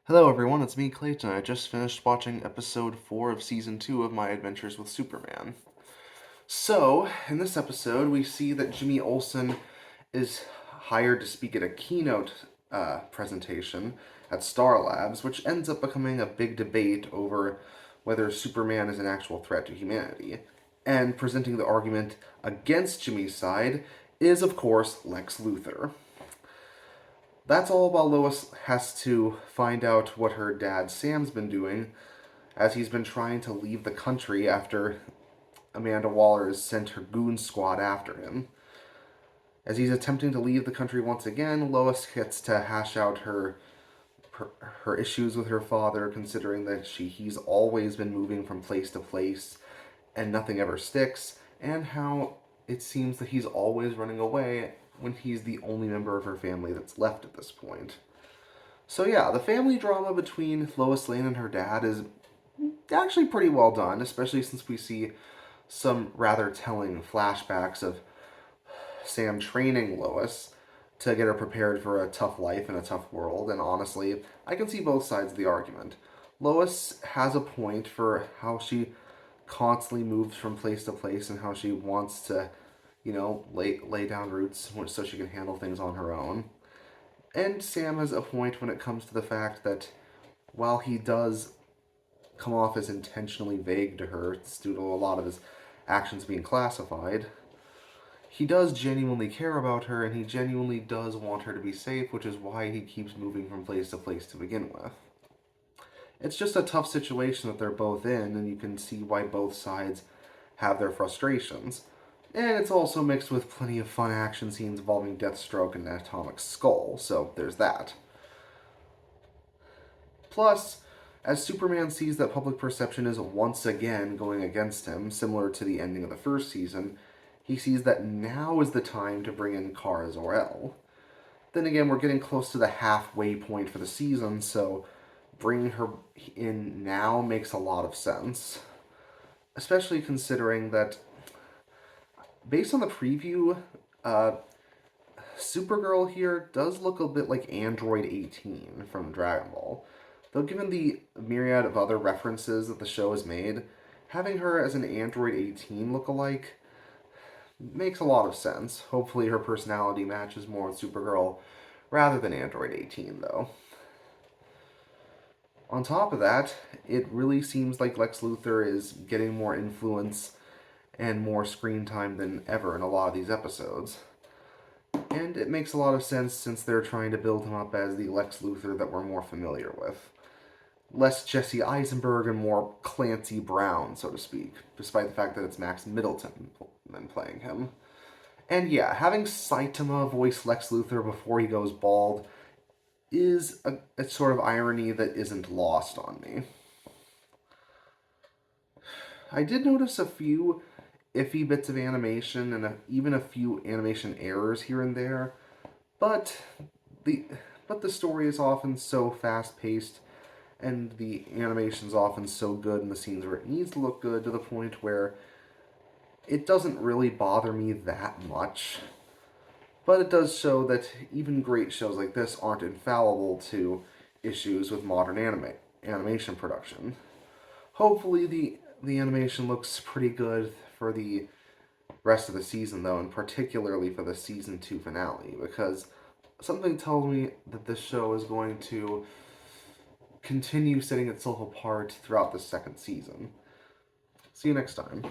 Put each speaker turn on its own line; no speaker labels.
Hello everyone, it's me Clayton. I just finished watching episode 4 of season 2 of My Adventures with Superman. So, in this episode, we see that Jimmy Olsen is hired to speak at a keynote presentation at Star Labs, which ends up becoming a big debate over whether Superman is an actual threat to humanity. And presenting the argument against Jimmy's side is, of course, Lex Luthor. That's all while Lois has to find out what her dad Sam's been doing, as he's been trying to leave the country after Amanda Waller has sent her goon squad after him. As he's attempting to leave the country once again, Lois gets to hash out her issues with her father, considering that he's always been moving from place to place and nothing ever sticks, and how it seems that he's always running away when he's the only member of her family that's left at this point. So yeah, the family drama between Lois Lane and her dad is actually pretty well done, especially since we see some rather telling flashbacks of Sam training Lois to get her prepared for a tough life in a tough world, and honestly, I can see both sides of the argument. Lois has a point for how she constantly moves from place to place and how she wants to, lay down roots so she can handle things on her own. And Sam has a point when it comes to the fact that while he does come off as intentionally vague to her, it's due to a lot of his actions being classified, he does genuinely care about her and he genuinely does want her to be safe, which is why he keeps moving from place to place to begin with. It's just a tough situation that they're both in, and you can see why both sides have their frustrations. And it's also mixed with plenty of fun action scenes involving Deathstroke and Atomic Skull, so there's that. Plus, as Superman sees that public perception is once again going against him, similar to the ending of the first season, he sees that now is the time to bring in Kara Zor-El. Then again, we're getting close to the halfway point for the season, so bringing her in now makes a lot of sense. Especially considering that, based on the preview, Supergirl here does look a bit like Android 18 from Dragon Ball. Though given the myriad of other references that the show has made, having her as an Android 18 look-alike makes a lot of sense. Hopefully her personality matches more with Supergirl rather than Android 18, though. On top of that, it really seems like Lex Luthor is getting more influence and more screen time than ever in a lot of these episodes. And it makes a lot of sense since they're trying to build him up as the Lex Luthor that we're more familiar with. Less Jesse Eisenberg and more Clancy Brown, so to speak, despite the fact that it's Max Middleton playing him. And yeah, having Saitama voice Lex Luthor before he goes bald is a sort of irony that isn't lost on me. I did notice a few iffy bits of animation and even a few animation errors here and there, but the story is often so fast paced and the animation's often so good in the scenes where it needs to look good to the point where it doesn't really bother me that much. But it does show that even great shows like this aren't infallible to issues with modern animation production. Hopefully the animation looks pretty good for the rest of the season, though, and particularly for the season 2 finale, because something tells me that this show is going to continue setting itself apart throughout the second season. See you next time.